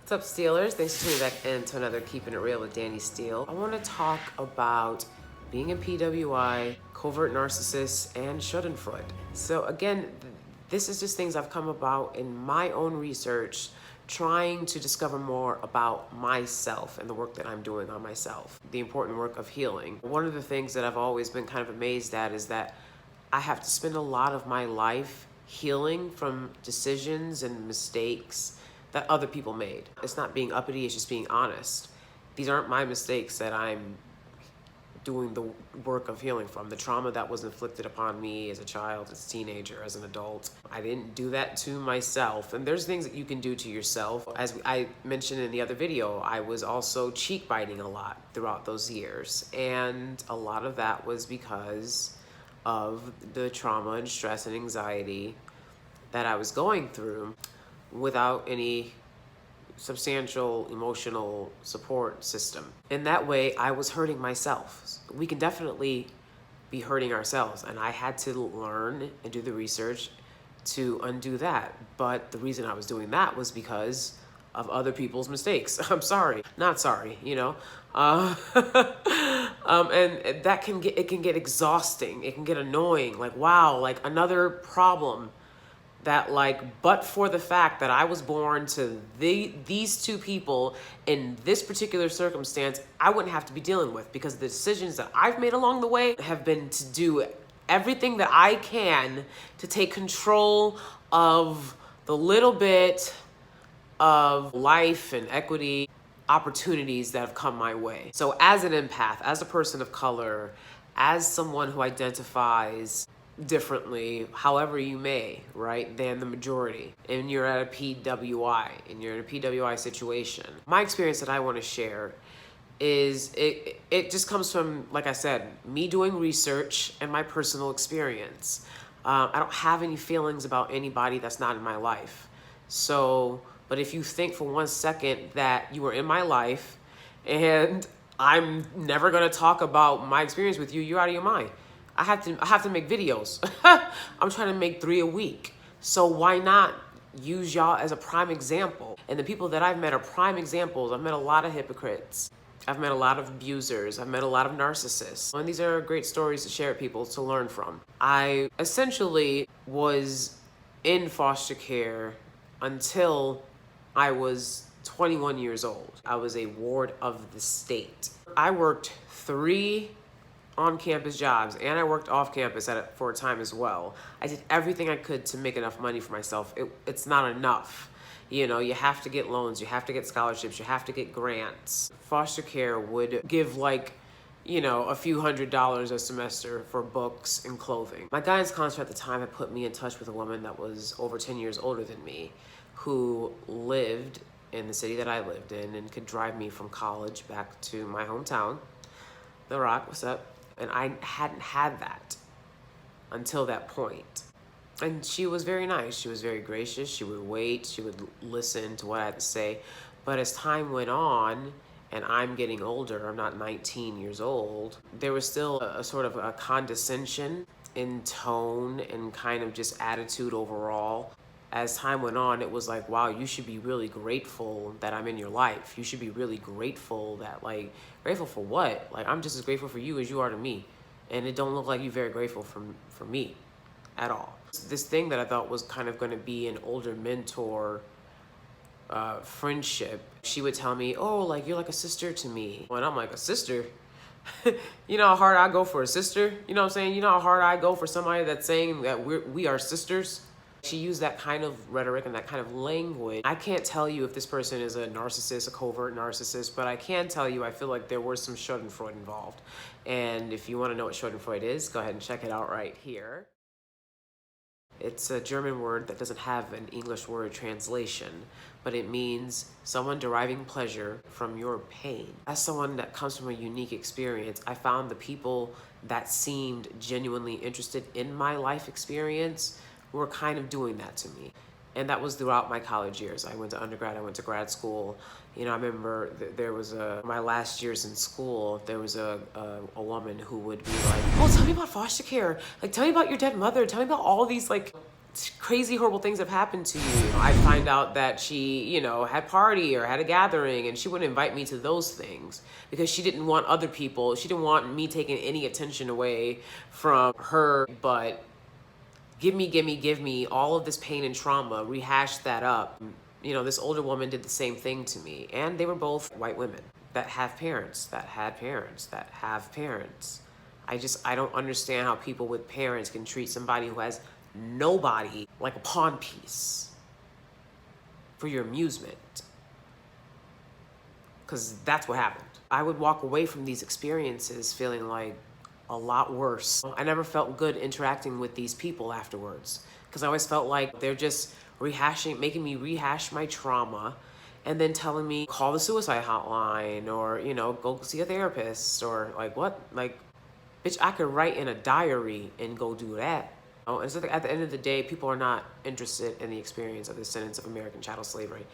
Sup Steelers, thanks for tuning back into another Keeping It Real with Danie Steele. I want to talk about being a PWI, covert narcissist, and Schadenfreude. So again, this is just things I've come about in my own research, trying to discover more about myself and the work that I'm doing on myself, the important work of healing. One of the things that I've always been kind of amazed at is that I have to spend a lot of my life healing from decisions and mistakes that other people made. It's not being uppity, it's just being honest. These aren't my mistakes that I'm doing the work of healing from. The trauma that was inflicted upon me as a child, as a teenager, as an adult. I didn't do that to myself. And there's things that you can do to yourself. As I mentioned in the other video, I was also cheek biting a lot throughout those years. And a lot of that was because of the trauma and stress and anxiety that I was going through without any substantial emotional support system. In that way, I was hurting myself. We can definitely be hurting ourselves, and I had to learn and do the research to undo that. But the reason I was doing that was because of other people's mistakes. I'm sorry, not sorry, you know? And that can get exhausting. It can get annoying. Like, wow, like another problem that, like, but for the fact that I was born to these two people in this particular circumstance, I wouldn't have to be dealing with, because the decisions that I've made along the way have been to do everything that I can to take control of the little bit of life and equity opportunities that have come my way. So as an empath, as a person of color, as someone who identifies differently, however you may, right, than the majority, and you're at a PWI, and you're in a PWI situation, my experience that I want to share is it just comes from, like I said, me doing research and my personal experience. I don't have any feelings about anybody that's not in my life. So, but if you think for 1 second that you were in my life and I'm never going to talk about my experience with you, you're out of your mind. I have to make videos. I'm trying to make 3 a week. So why not use y'all as a prime example? And the people that I've met are prime examples. I've met a lot of hypocrites. I've met a lot of abusers. I've met a lot of narcissists. And these are great stories to share with people, to learn from. I essentially was in foster care until I was 21 years old. I was a ward of the state. I worked 3 on-campus jobs, and I worked off-campus for a time as well. I did everything I could to make enough money for myself. It's not enough. You know, you have to get loans, you have to get scholarships, you have to get grants. Foster care would give, like, you know, a few $100s a semester for books and clothing. My guidance counselor at the time had put me in touch with a woman that was over 10 years older than me, who lived in the city that I lived in and could drive me from college back to my hometown. The Rock, what's up? And I hadn't had that until that point. And she was very nice. She was very gracious. She would wait. She would listen to what I had to say. But as time went on, and I'm getting older, I'm not 19 years old, there was still a sort of a condescension in tone and kind of just attitude overall. As time went on, it was like, wow, you should be really grateful that I'm in your life. You should be really grateful that, like, grateful for what? Like, I'm just as grateful for you as you are to me. And it don't look like you're very grateful for me at all. This thing that I thought was kind of going to be an older mentor friendship, she would tell me, oh, like, you're like a sister to me. And I'm like, a sister? You know how hard I go for a sister? You know what I'm saying? You know how hard I go for somebody that's saying that we are sisters? She used that kind of rhetoric and that kind of language. I can't tell you if this person is a narcissist, a covert narcissist, but I can tell you I feel like there was some Schadenfreude involved. And if you want to know what Schadenfreude is, go ahead and check it out right here. It's a German word that doesn't have an English word translation, but it means someone deriving pleasure from your pain. As someone that comes from a unique experience, I found the people that seemed genuinely interested in my life experience were kind of doing that to me. And that was throughout my college years. I went to undergrad, I went to grad school. You know, I remember there was my last years in school, there was a woman who would be like, oh, tell me about foster care. Like, tell me about your dead mother. Tell me about all these, like, crazy, horrible things have happened to you. I find out that she, you know, had party or had a gathering, and she wouldn't invite me to those things because she didn't want other people, she didn't want me taking any attention away from her. But give me all of this pain and trauma, rehash that up. You know, this older woman did the same thing to me, and they were both white women that have parents, that had parents, that have parents. I don't understand how people with parents can treat somebody who has nobody like a pawn piece for your amusement. Because that's what happened. I would walk away from these experiences feeling like a lot worse. I never felt good interacting with these people afterwards because I always felt like they're just making me rehash my trauma and then telling me call the suicide hotline or, you know, go see a therapist or like what? Like, bitch, I could write in a diary and go do that. Oh, and so at the end of the day, people are not interested in the experience of the descendants of American chattel slavery.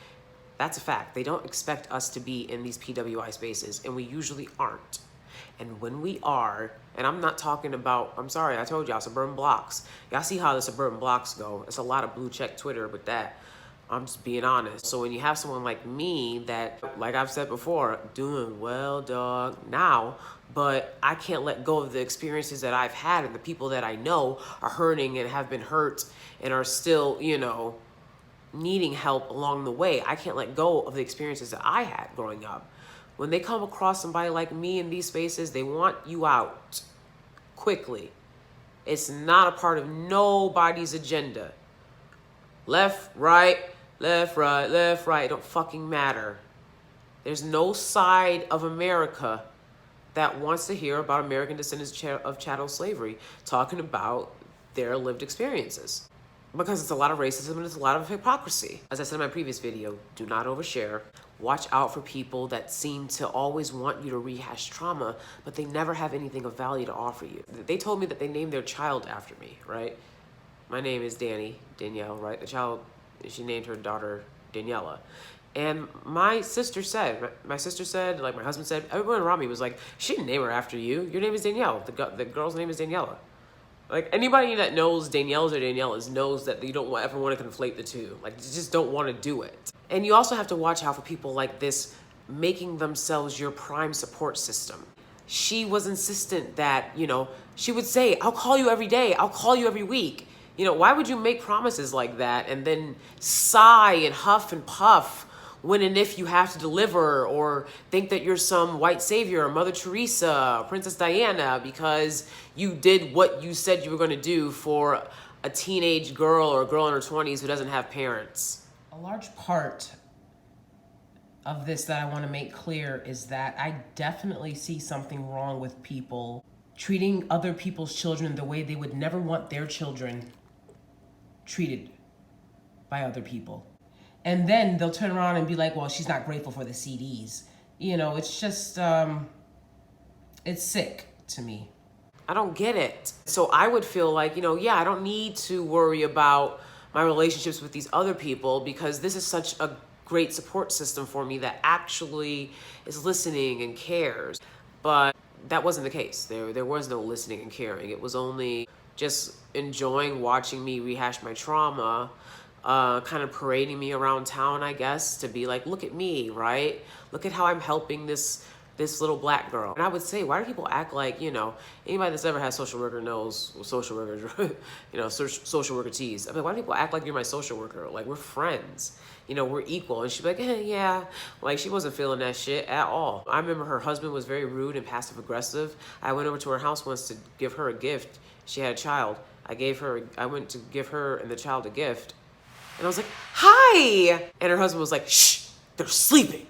That's a fact. They don't expect us to be in these PWI spaces, and we usually aren't. And when we are, and I'm not talking about, I'm sorry, I told y'all, suburban blocks. Y'all see how the suburban blocks go. It's a lot of blue check Twitter with that. I'm just being honest. So when you have someone like me that, like I've said before, doing well, dog, now, but I can't let go of the experiences that I've had, and the people that I know are hurting and have been hurt and are still, you know, needing help along the way. I can't let go of the experiences that I had growing up. When they come across somebody like me in these spaces, they want you out quickly. It's not a part of nobody's agenda. Left, right, left, right, left, right. It don't fucking matter. There's no side of America that wants to hear about American descendants of chattel slavery talking about their lived experiences. Because it's a lot of racism and it's a lot of hypocrisy. As I said in my previous video, do not overshare. Watch out for people that seem to always want you to rehash trauma, but they never have anything of value to offer you. They told me that they named their child after me, right? My name is Danie, Danielle, right? The child, she named her daughter Daniela. And my sister said, like my husband said, everyone around me was like, she didn't name her after you. Your name is Danielle. The girl's name is Daniela. Like, anybody that knows Danielle's or Daniela's knows that you don't ever want to conflate the two. Like, you just don't want to do it. And you also have to watch out for people like this making themselves your prime support system. She was insistent that, you know, she would say, I'll call you every day. I'll call you every week. You know, why would you make promises like that and then sigh and huff and puff when and if you have to deliver, or think that you're some white savior, Mother Teresa, Princess Diana, because you did what you said you were going to do for a teenage girl or a girl in her 20s who doesn't have parents? A large part of this that I want to make clear is that I definitely see something wrong with people treating other people's children the way they would never want their children treated by other people. And then they'll turn around and be like, well, she's not grateful for the CDs. You know, it's just, it's sick to me. I don't get it. So I would feel like, you know, yeah, I don't need to worry about my relationships with these other people because this is such a great support system for me that actually is listening and cares. But that wasn't the case. There was no listening and caring. It was only just enjoying watching me rehash my trauma, kind of parading me around town, I guess, to be like, look at me, right? Look at how I'm helping this little black girl. And I would say, why do people act like, you know, anybody that's ever had social worker knows social worker, you know, social worker tease. I mean, why do people act like you're my social worker? Like, we're friends, you know, we're equal. And she'd be like, yeah, like she wasn't feeling that shit at all. I remember her husband was very rude and passive aggressive. I went over to her house once to give her a gift. She had a child. I went to give her and the child a gift. And I was like, hi. And her husband was like, shh, they're sleeping.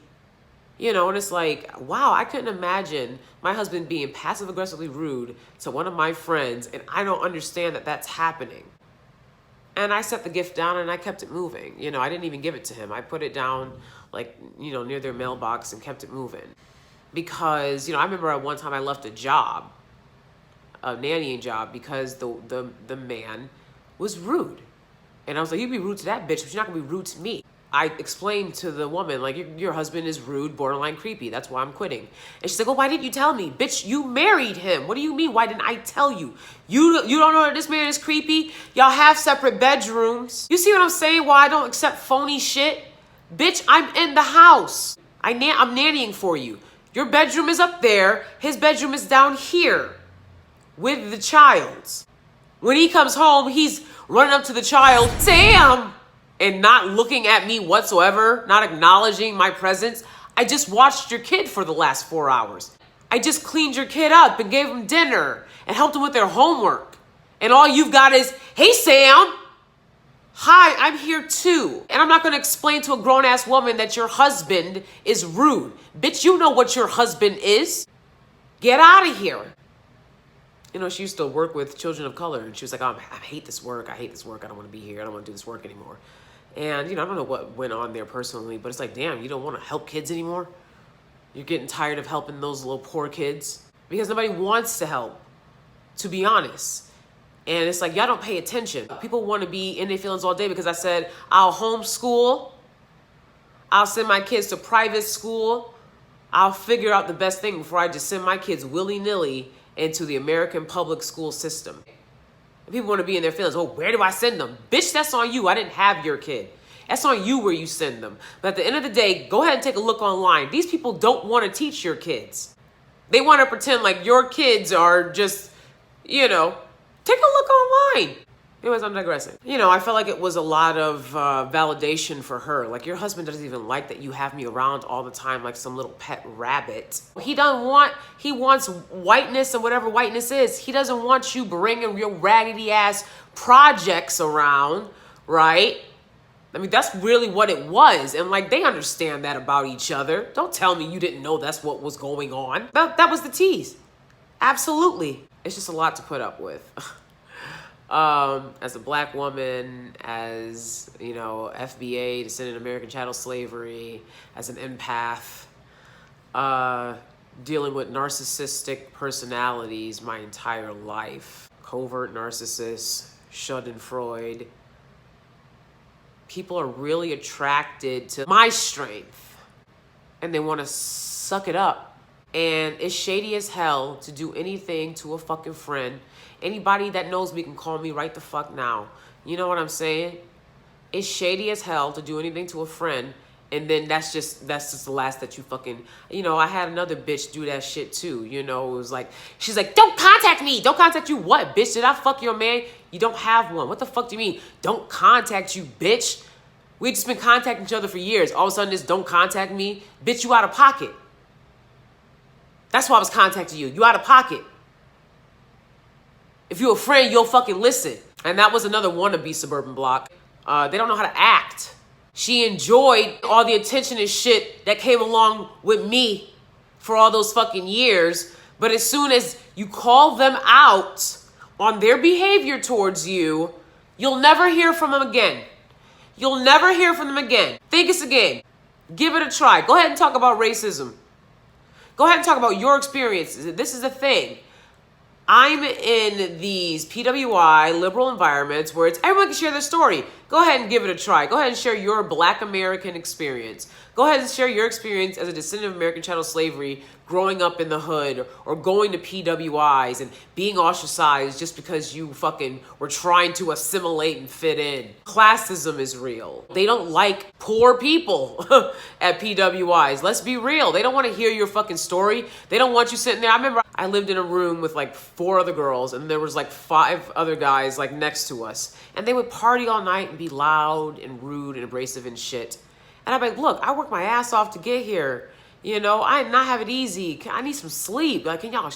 You know, and it's like, wow, I couldn't imagine my husband being passive aggressively rude to one of my friends, and I don't understand that that's happening. And I set the gift down and I kept it moving. You know, I didn't even give it to him. I put it down, like, you know, near their mailbox and kept it moving. Because, you know, I remember at one time I left a job, a nannying job, because the man was rude. And I was like, you be rude to that bitch, but you're not gonna be rude to me. I explained to the woman, like, your husband is rude, borderline creepy. That's why I'm quitting. And she's like, well, why didn't you tell me? Bitch, you married him. What do you mean? Why didn't I tell you? You don't know that this man is creepy? Y'all have separate bedrooms. You see what I'm saying? Why I don't accept phony shit? Bitch, I'm in the house. I'm nannying for you. Your bedroom is up there. His bedroom is down here with the child. When he comes home, he's running up to the child, Sam, and not looking at me whatsoever, not acknowledging my presence. I just watched your kid for the last 4 hours. I just cleaned your kid up and gave them dinner and helped them with their homework. And all you've got is, hey, Sam. Hi, I'm here too. And I'm not going to explain to a grown-ass woman that your husband is rude. Bitch, you know what your husband is. Get out of here. You know, she used to work with children of color, and she was like, oh, I hate this work. I hate this work. I don't want to be here. I don't want to do this work anymore. And, you know, I don't know what went on there personally, but it's like, damn, you don't want to help kids anymore? You're getting tired of helping those little poor kids? Because nobody wants to help, to be honest. And it's like, y'all don't pay attention. People want to be in their feelings all day because I said, I'll homeschool. I'll send my kids to private school. I'll figure out the best thing before I just send my kids willy-nilly into the American public school system. And people want to be in their feelings. Oh, where do I send them? Bitch, that's on you. I didn't have your kid. That's on you where you send them. But at the end of the day, go ahead and take a look online. These people don't want to teach your kids. They want to pretend like your kids are just, you know, take a look online. Anyways, I'm digressing. You know, I felt like it was a lot of validation for her. Like, your husband doesn't even like that you have me around all the time like some little pet rabbit. He wants whiteness and whatever whiteness is. He doesn't want you bringing your raggedy ass projects around, right? I mean, that's really what it was. And like, they understand that about each other. Don't tell me you didn't know that's what was going on. That was the tease. Absolutely. It's just a lot to put up with. As a black woman, as, you know, FBA, descendant of American chattel slavery, as an empath, dealing with narcissistic personalities my entire life, covert narcissists, Schadenfreude, people are really attracted to my strength and they want to suck it up. And it's shady as hell to do anything to a fucking friend. Anybody that knows me can call me right the fuck now. You know what I'm saying? It's shady as hell to do anything to a friend. And then that's just the last that you fucking, you know, I had another bitch do that shit too. You know, it was like, she's like, don't contact me. Don't contact you what, bitch? Did I fuck your man? You don't have one. What the fuck do you mean? Don't contact you, bitch. We just been contacting each other for years. All of a sudden this don't contact me. Bitch, you out of pocket. That's why I was contacting you. You out of pocket. If you're a friend, you'll fucking listen. And that was another wannabe suburban block. They don't know how to act. She enjoyed all the attention and shit that came along with me for all those fucking years. But as soon as you call them out on their behavior towards you, you'll never hear from them again. You'll never hear from them again. Think it's a game. Give it a try. Go ahead and talk about racism. Go ahead and talk about your experiences. This is the thing. I'm in these PWI liberal environments where it's everyone can share their story. Go ahead and give it a try. Go ahead and share your Black American experience. Go ahead and share your experience as a descendant of American chattel slavery, growing up in the hood, or going to PWIs and being ostracized just because you fucking were trying to assimilate and fit in. Classism is real. They don't like poor people at PWIs. Let's be real. They don't want to hear your fucking story. They don't want you sitting there. I remember I lived in a room with like 4 other girls and there was like 5 other guys like next to us. And they would party all night and be loud and rude and abrasive and shit. And I'm like, look, I worked my ass off to get here. You know, I did not have it easy. I need some sleep. Like, can y'all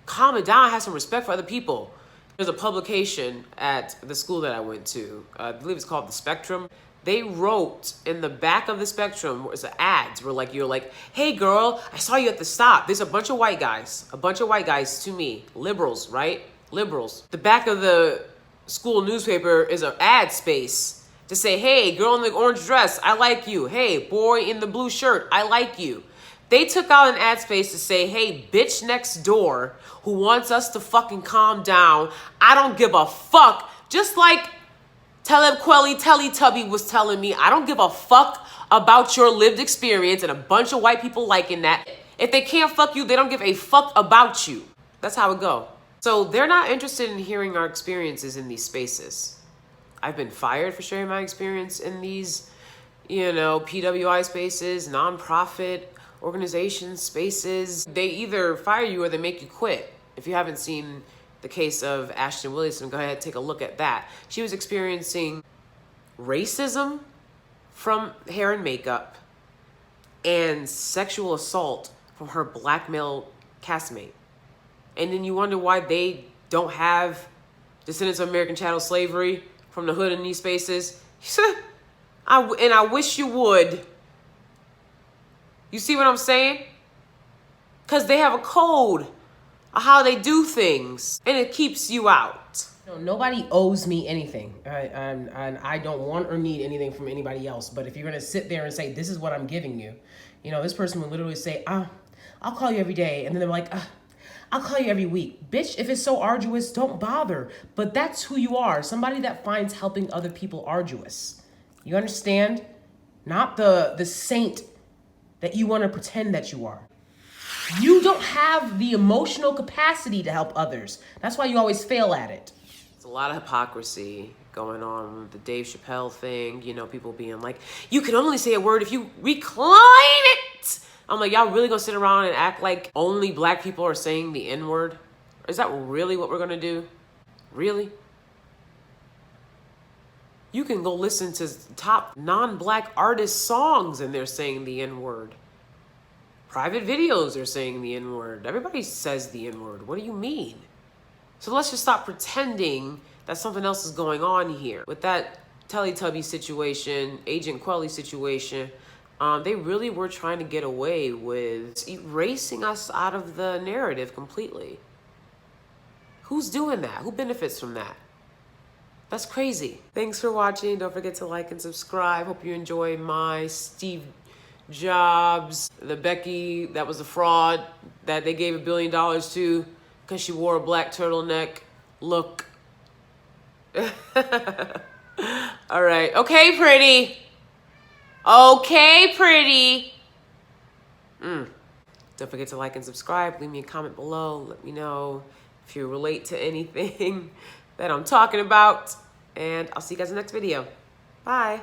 calm it down, have some respect for other people? There's a publication at the school that I went to. I believe it's called The Spectrum. They wrote in the back of The Spectrum, it's ads where like, you're like, hey girl, I saw you at the stop. There's a bunch of white guys to me, liberals, right? Liberals. The back of the school newspaper is an ad space to say, hey, girl in the orange dress, I like you. Hey, boy in the blue shirt, I like you. They took out an ad space to say, hey, bitch next door who wants us to fucking calm down. I don't give a fuck. Just like Talib Kweli Teletubby was telling me, I don't give a fuck about your lived experience and a bunch of white people liking that. If they can't fuck you, they don't give a fuck about you. That's how it go. So they're not interested in hearing our experiences in these spaces. I've been fired for sharing my experience in these, PWI spaces, nonprofit organization spaces. They either fire you or they make you quit. If you haven't seen the case of Ashton Williamson, go ahead and take a look at that. She was experiencing racism from hair and makeup and sexual assault from her black male castmate. And then you wonder why they don't have descendants of American chattel slavery from the hood in these spaces. I wish you would. You see what I'm saying? Because they have a code of how they do things, and it keeps you out. Nobody owes me anything, and I don't want or need anything from anybody else. But if you're gonna sit there and say, this is what I'm giving you, this person will literally say, I'll call you every day. And then they're like, I'll call you every week. Bitch, if it's so arduous, don't bother. But that's who you are, somebody that finds helping other people arduous. You understand? Not the saint that you want to pretend that you are. You don't have the emotional capacity to help others. That's why you always fail at it. There's a lot of hypocrisy going on with the Dave Chappelle thing. People being like, you can only say a word if you recline it. I'm like, y'all really gonna sit around and act like only black people are saying the N-word? Is that really what we're gonna do? Really? You can go listen to top non-black artist songs and they're saying the N-word. Private videos are saying the N-word. Everybody says the N-word. What do you mean? So let's just stop pretending that something else is going on here. With that Teletubby situation, Agent Quelly situation, they really were trying to get away with erasing us out of the narrative completely. Who's doing that? Who benefits from that? That's crazy. Thanks for watching. Don't forget to like and subscribe. Hope you enjoy my Steve Jobs, the Becky that was a fraud that they gave $1 billion to because she wore a black turtleneck look. All right. Okay, pretty. Okay, pretty. Don't forget to like and subscribe. Leave me a comment below. Let me know if you relate to anything that I'm talking about. And I'll see you guys in the next video. Bye.